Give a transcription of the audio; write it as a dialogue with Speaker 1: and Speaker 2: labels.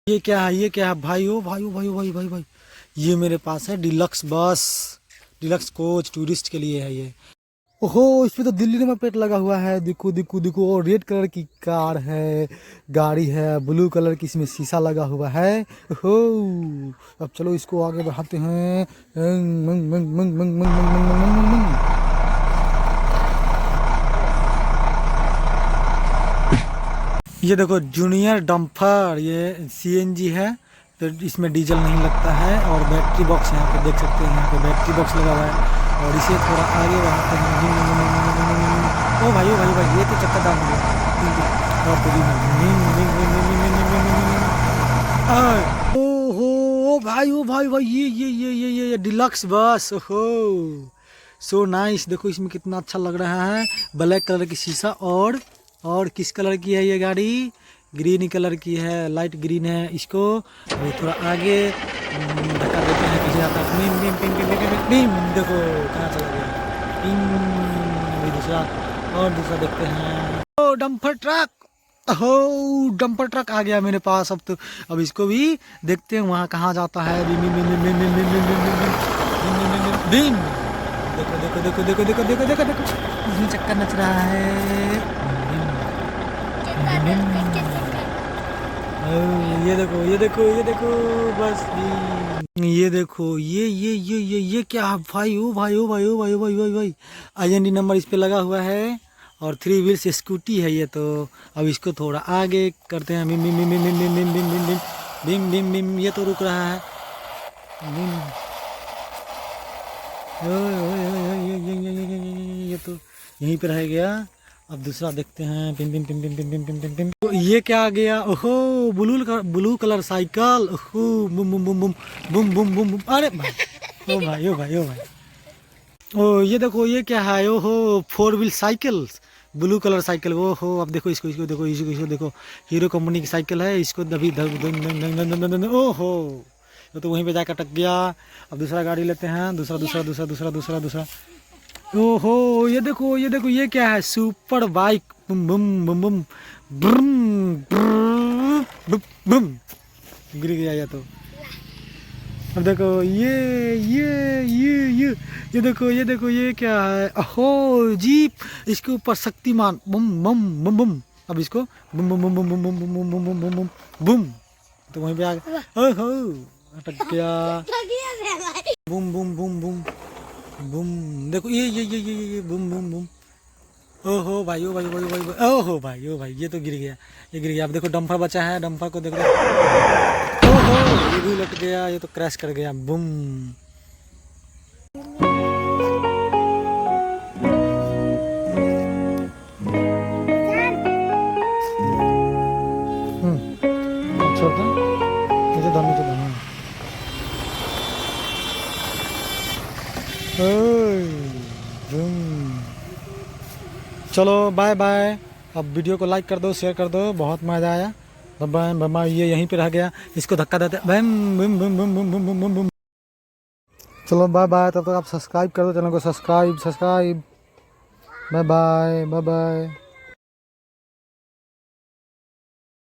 Speaker 1: ये क्या है, ये क्या है भाई, ओ भाई, ओ भाई, ओ भाई, भाई भाई, ये मेरे पास है डिलक्स बस, डिलक्स कोच टूरिस्ट के लिए है ये। ओहो, इस पे तो दिल्ली नंबर प्लेट लगा हुआ है, देखो देखो देखो, और रेड कलर की कार है, गाड़ी है, ब्लू कलर की इसमें शीशा लगा हुआ है। ओहो, अब चलो इसको आगे बढ़ाते हैं। मंग, मंग, मंग, मंग, मंग, मंग, मंग, मंग, मंग, मंग। ये देखो जूनियर डम्फर, ये सीएनजी है, तो इसमें डीजल नहीं लगता है, और बैटरी बॉक्स यहाँ पे देख सकते हैं, यहाँ पे बैटरी बॉक्स लगा हुआ है। और इसे थोड़ा आगे बढ़ाते हैं। ओ भाई, ओ भाई भाई, ये तो चक्कर दाम हो गया। और ओहो भाई, ओ भाई भाई, ये डिलक्स बस, ओहो सो नाइस। देखो इसमें कितना अच्छा लग रहा है, ब्लैक कलर की शीशा, और किस कलर की है ये गाड़ी, ग्रीन कलर की है, लाइट ग्रीन है। इसको अभी थोड़ा आगे धक्का देते हैं, पीछे आता है, beam beam beam beam beam beam, देखो कहाँ चला गया, अभी दूसरा, और दूसरा देखते हैं। ओ डंपर ट्रक, हो डंपर ट्रक आ गया मेरे पास। अब इसको भी देखते हैं वहाँ कहाँ जाता है। Beam beam beam beam beam beam beam beam beam beam beam beam, देखो देखो देखो देखो देखो देखो देखो देखो, इसमें चक्कर नच रहा है। ये देखो ये देखो ये देखो, बस ये देखो, ये क्या है भाई, ओ भाई, ओ भाई, ओ भाई, ओ भाई, भाई भाई, IND नंबर इस पे लगा हुआ है, और 3 व्हील्स स्कूटी है ये। तो अब इसको थोड़ा आगे करते हैं। बिम बिम बिम बिम बिम बिम बिम बिम बिम बिम बिम बिम, ये तो रुक रहा है। बिम, ये तो यहीं पे रह गया। अब दूसरा देखते हैं। Pym Pym Pym Pym Pym Pym Pym Pym Pym, तो ये क्या आ गया, ओहो ब्लू कलर साइकिल, ओहो बुम बुम बुम बुम बुम बुम बुम बुम, अरे भाई, ओ भाई, ओ भाई, ओ भाई, ओ ये देखो ये क्या है, ओहो 4 wheel cycle, blue colour cycle. ओहो अब देखो इसको, इसको देखो, इसको देखो, हीरो कंपनी की साइकिल है। इसको अभी ओहो, तो वहीं पे जाकर अटक गया। अब दूसरा गाड़ी लेते हैं, दूसरा दूसरा दूसरा दूसरा दूसरा दूसरा। ओहो ये देखो ये देखो, ये क्या है, सुपर बाइक, बुम बुम बुम बुम ब्रुम ब्रुम बुम बुम, गिर गया ये तो। अब देखो ये देखो ये देखो, ये क्या है, ओहो जीप, इसके ऊपर शक्तिमान, बुम बम बम बम। अब इसको बुम बुम बुम बुम बुम बुम बुम बुम बुम बुम बुम बुम, तो वहीं पे आ गया, ओहो अटक गया। बुम बुम बुम बुम बुम, देखो ये बुम बुम बुम, ओहो भाई, ओ भाई, ओ भाई, ओ भाई, ओहो भाई, ओ भाई, ये तो गिर गया, ये गिर गया। अब देखो डंपर बचा है, डंपर को देखो, ओहो ये भी लट गया, ये तो क्रैश कर गया, बुम। छोड़ दो, नीचे दो, नीचे दो। चलो बाय बाय। अब वीडियो को लाइक कर दो, शेयर कर दो, बहुत मज़ा आया। बाय बाय, ये यहीं पे रह गया, इसको धक्का देते बम बम बम बम बम बम बम बम। चलो बाय बाय, तब तक आप सब्सक्राइब कर दो चैनल को, subscribe. Bye bye, bye bye.